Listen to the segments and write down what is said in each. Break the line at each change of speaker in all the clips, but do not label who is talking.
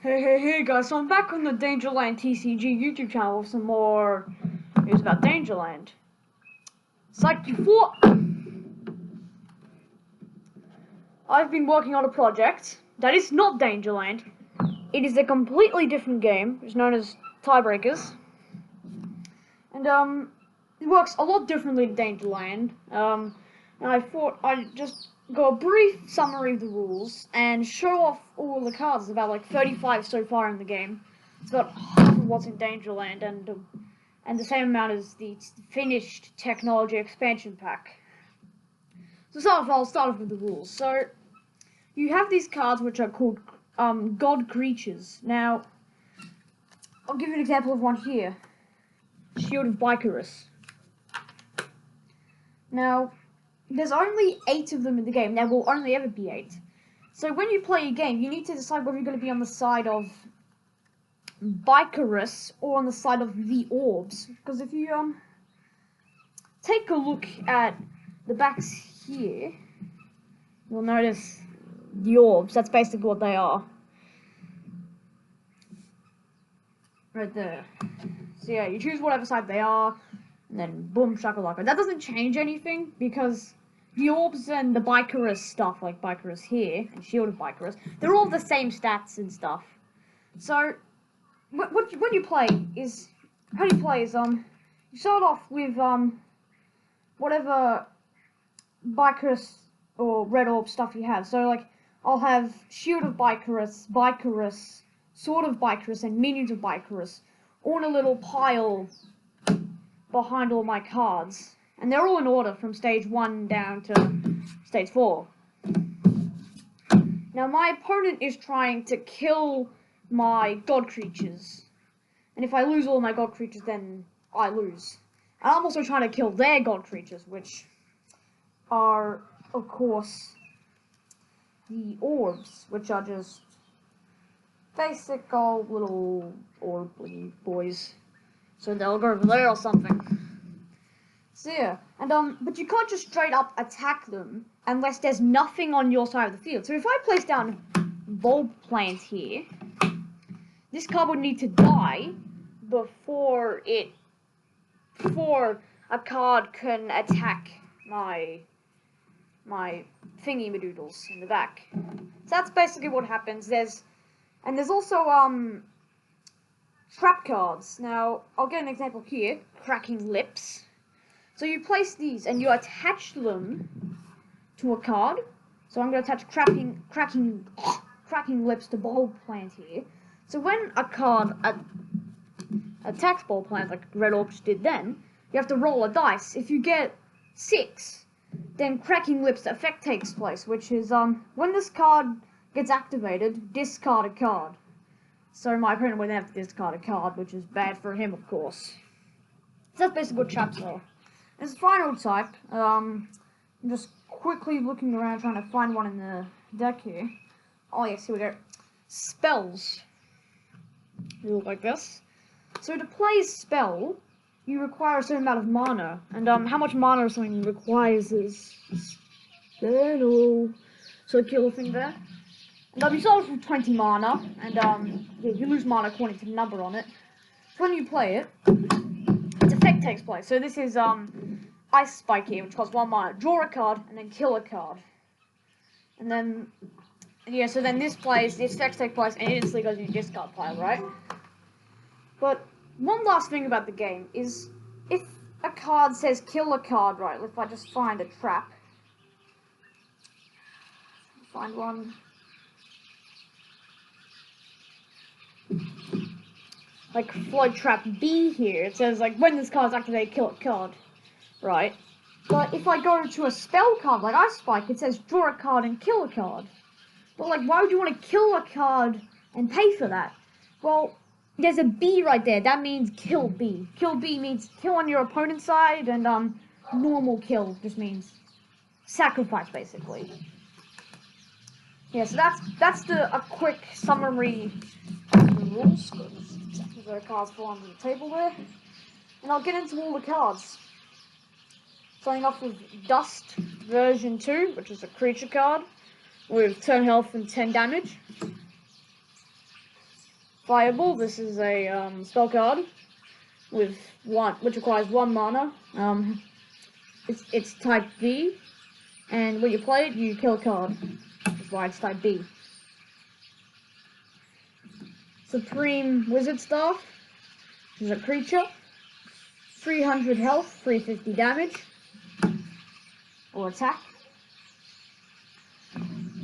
Hey guys, so I'm back on the Dangerland TCG YouTube channel with some more news about Dangerland. It's like before, I've been working on a project that is not Dangerland. It is a completely different game, it's known as Tiebreakers. And it works a lot differently than Dangerland. And I thought I'd just go a brief summary of the rules and show off all the cards. There's about like 35 so far in the game. It's about half of what's in Dangerland and the same amount as the finished technology expansion pack. So I'll start off with the rules. So you have these cards which are called God Creatures. Now I'll give you an example of one here. Shield of Bicarus. Now there's only 8 of them in the game. There will only ever be 8. So when you play a game, you need to decide whether you're going to be on the side of Bicarus or on the side of the orbs. Because if you take a look at the backs here, you'll notice the orbs. That's basically what they are. Right there. So yeah, you choose whatever side they are, and then boom, shakalaka. That doesn't change anything, because the orbs and the Bicarus stuff, like Bicarus here, and Shield of Bicarus, they're all the same stats and stuff. So, when you play is, how you play is, you start off with, whatever Bicarus or red orb stuff you have. So, like, I'll have Shield of Bicarus, Bicarus, Sword of Bicarus, and Minions of Bicarus, all in a little pile behind all my cards. And they're all in order from stage 1 down to stage 4. Now my opponent is trying to kill my god creatures. And if I lose all my god creatures, then I lose. And I'm also trying to kill their god creatures, which are, of course, the orbs, which are just basic old little orbly boys. So they'll go over there or something. So yeah, and but you can't just straight up attack them unless there's nothing on your side of the field. So if I place down bulb plant here, this card would need to die before a card can attack my thingy madoodles in the back. So that's basically what happens. There's also trap cards. Now I'll get an example here. Cracking Lips. So you place these and you attach them to a card. So I'm going to attach cracking Lips to Bulb Plant here. So when a card attacks Bulb Plant, like Red Orcs did then, you have to roll a dice. If you get 6, then Cracking Lips effect takes place, which is when this card gets activated, discard a card. So my opponent would have to discard a card, which is bad for him, of course. So that's basically what traps are. As a final type, I'm just quickly looking around trying to find one in the deck here. Oh yes, here we go. Spells. They look like this. So to play a spell, you require a certain amount of mana. And how much mana something requires is little circular thing there. And you start with 20 mana, and yeah, you lose mana according to the number on it. So when you play it, its effect takes place. So this is Ice Spike here, which costs 1 mana. Draw a card, and then kill a card. And then, yeah, so then this effects take place, and it instantly goes in your discard pile, right? But one last thing about the game is, if a card says kill a card, right, if I just find a trap. Find one. Like Flood Trap B here, it says like when this card is activated, kill a card, right? But if I go to a spell card like Ice Spike, it says draw a card and kill a card. But like, why would you want to kill a card and pay for that? Well, there's a B right there. That means kill B. Kill B means kill on your opponent's side, and normal kill just means sacrifice, basically. Yeah, so that's a quick summary of the rules. The cards fall onto the table there, and I'll get into all the cards. Starting off with Dust version 2, which is a creature card with 10 health and 10 damage. Fireball. This is a spell card with which requires 1 mana. It's type B, and when you play it, you kill a card. That's why it's type B. Supreme Wizard Staff. This is a creature. 300 health, 350 damage. Or attack.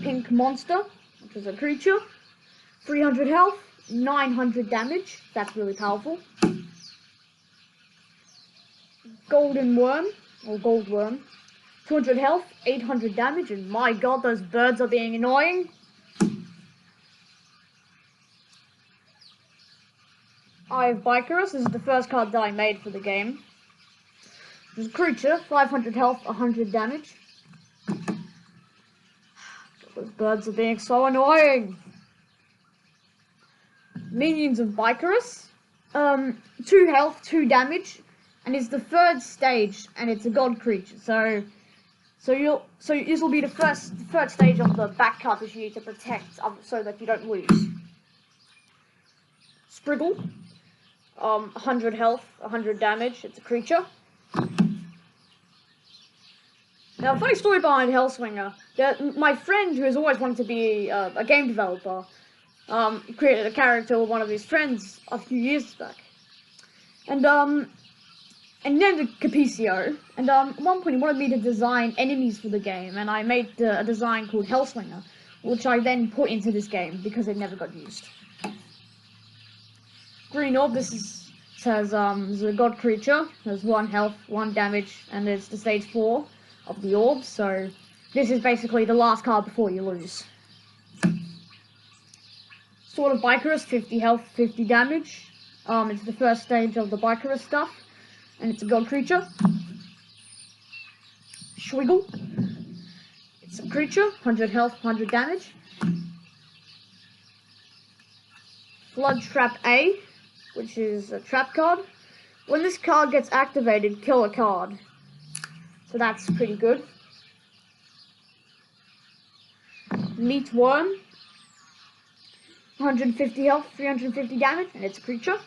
Pink Monster, which is a creature. 300 health, 900 damage. That's really powerful. Golden Worm, or Gold Worm. 200 health, 800 damage, and my god, those birds are being annoying. Eye of Bicarus. This is the first card that I made for the game. This is a creature, 500 health, 100 damage. Those birds are being so annoying. Minions of Bicarus. 2 health, 2 damage, and it's the 3rd stage, and it's a god creature. So this will be the third stage of the back card that you need to protect, so that you don't lose. Spriggle. 100 health, 100 damage. It's a creature. Now, funny story behind Hellswinger. My friend, who has always wanted to be a game developer, created a character with one of his friends a few years back, and named it Capicio. And at one point, he wanted me to design enemies for the game, and I made a design called Hellswinger, which I then put into this game because it never got used. Green Orb. This is a god creature. There's 1 health, 1 damage, and it's the stage 4 of the orb. So this is basically the last card before you lose. Sword of Bicarus. 50 health, 50 damage. It's the first stage of the Bicarus stuff, and it's a god creature. Schwiggle. It's a creature. 100 health, 100 damage. Flood Trap A, which is a trap card. When this card gets activated, kill a card. So that's pretty good. Meat Worm. 150 health, 350 damage, and it's a creature.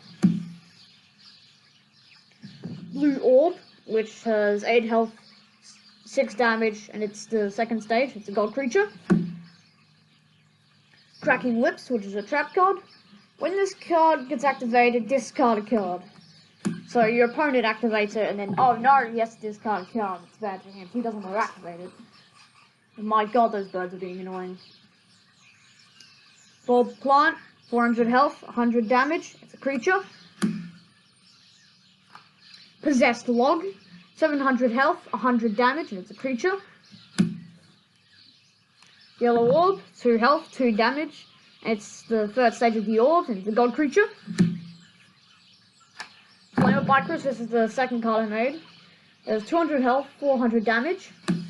Blue Orb, which has 8 health, 6 damage, and it's the 2nd stage. It's a god creature. Cracking Lips, which is a trap card. When this card gets activated, discard a card. So your opponent activates it, and then, oh no, he has to discard a card. It's bad for him. He doesn't want to activate it. And my god, those birds are being annoying. Bulb Plant, 400 health, 100 damage. It's a creature. Possessed Log, 700 health, 100 damage, and it's a creature. Yellow Orb, 2 health, 2 damage. It's the 3rd stage of the orb, and it's a god creature. Flame of Bicarus. This is the 2nd card I made. There's 200 health, 400 damage. And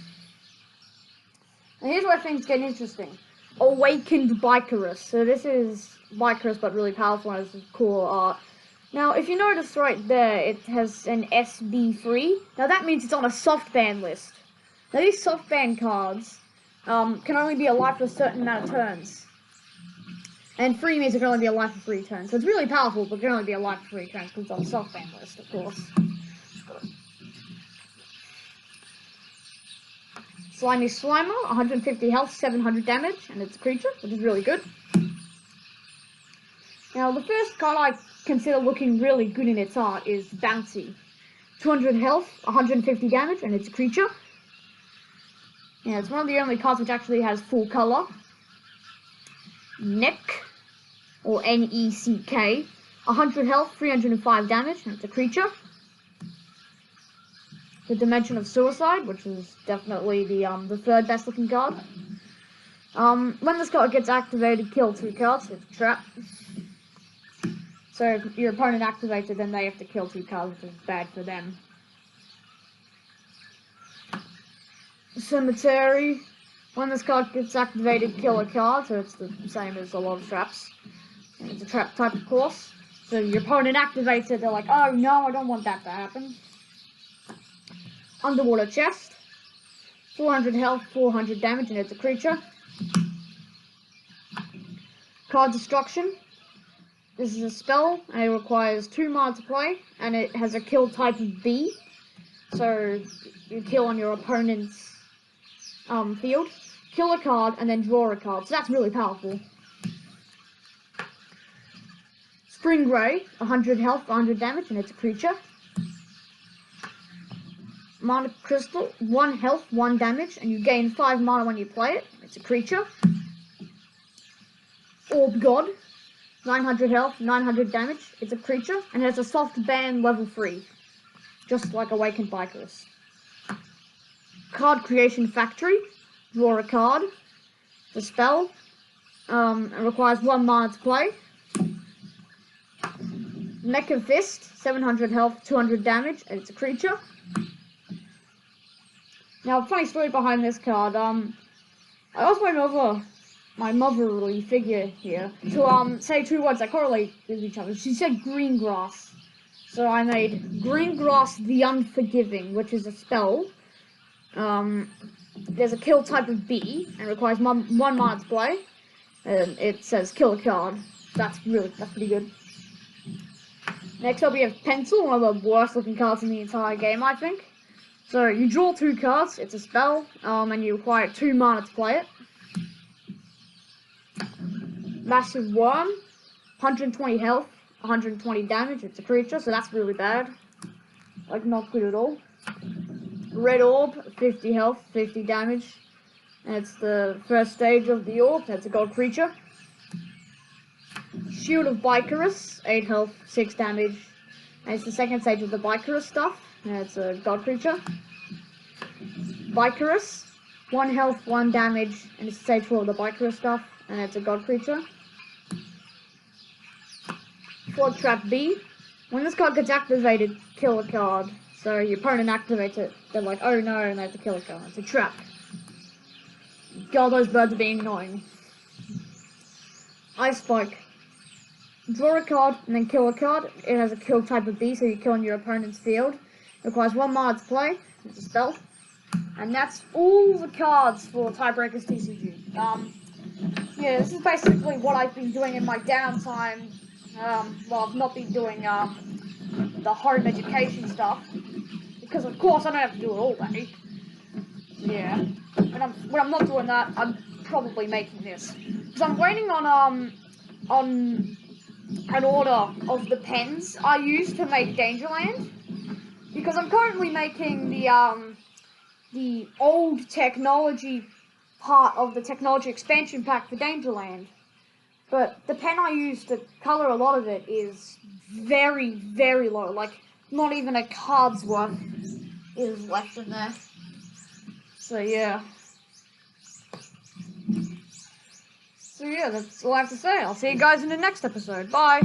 here's where things get interesting. Awakened Bicarus. So this is Bicarus, but really powerful, and it's cool art. Now, if you notice right there, it has an SB3. Now that means it's on a soft ban list. Now these soft ban cards can only be alive for a certain amount of turns. And free means it can only be alive for 3 turns. So it's really powerful, but it can only be alive for 3 turns because it's on the soft ban list, of course. Slimy Slimer, 150 health, 700 damage, and it's a creature, which is really good. Now, the first card I consider looking really good in its art is Bouncy. 200 health, 150 damage, and it's a creature. Yeah, it's one of the only cards which actually has full color. Neck, or N-E-C-K, 100 health, 305 damage, and it's a creature. The Dimension of Suicide, which is definitely the 3rd best looking card. When this card gets activated, kill 2 cards. It's a trap. So if your opponent activates it, then they have to kill 2 cards, which is bad for them. Cemetery. When this card gets activated, kill a card, so it's the same as a lot of traps. And it's a trap type, of course. So your opponent activates it, they're like, oh no, I don't want that to happen. Underwater Chest. 400 health, 400 damage, and it's a creature. Card Destruction. This is a spell, and it requires 2 mana to play, and it has a kill type of B. So you kill on your opponent's field, kill a card, and then draw a card. So that's really powerful. Spring Grey, 100 health, 100 damage, and it's a creature. Mana Crystal, 1 health, 1 damage, and you gain 5 mana when you play it. It's a creature. Orb God, 900 health, 900 damage. It's a creature, and it has a soft ban level 3. Just like Awakened Bikerus. Card Creation Factory, draw a card. The spell, it requires 1 mana to play. Mecha Fist, 700 health, 200 damage, and it's a creature. Now, funny story behind this card. I asked my motherly figure here, to say 2 words that correlate with each other. She said green grass. So I made Green Grass the Unforgiving, which is a spell. There's a kill type of B, and requires 1 mana to play. And it says kill a card. That's pretty good. Next up we have Pencil, one of the worst looking cards in the entire game, I think. So you draw 2 cards, it's a spell, and you require 2 mana to play it. Massive Worm, 120 health, 120 damage, it's a creature, so that's really bad. Like, not good at all. Red Orb, 50 health, 50 damage, and it's the first stage of the orb, that's a god creature. Shield of Bikerus, 8 health, 6 damage, and it's the second stage of the Bikerus stuff, and it's a god creature. Bikerus, 1 health, 1 damage, and it's stage 4 of the Bikerus stuff, and it's a god creature. Flood Trap B, when this card gets activated, kill a card. So your opponent activates it, they're like, oh no, and they have to kill a card. It's a trap. God, those birds are being annoying. Ice Spike. Draw a card and then kill a card. It has a kill type of B, so you kill on your opponent's field. It requires 1 mana to play. It's a spell. And that's all the cards for Tiebreakers TCG. Yeah, this is basically what I've been doing in my downtime. Well, I've not been doing the home education stuff, because of course I don't have to do it all day. Yeah, when I'm not doing that, I'm probably making this, because I'm waiting on an order of the pens I use to make Dangerland, because I'm currently making the old technology part of the technology expansion pack for Dangerland. But the pen I use to color a lot of it is very, very low. Like, not even a card's worth is left in there. So yeah. So yeah, that's all I have to say. I'll see you guys in the next episode. Bye!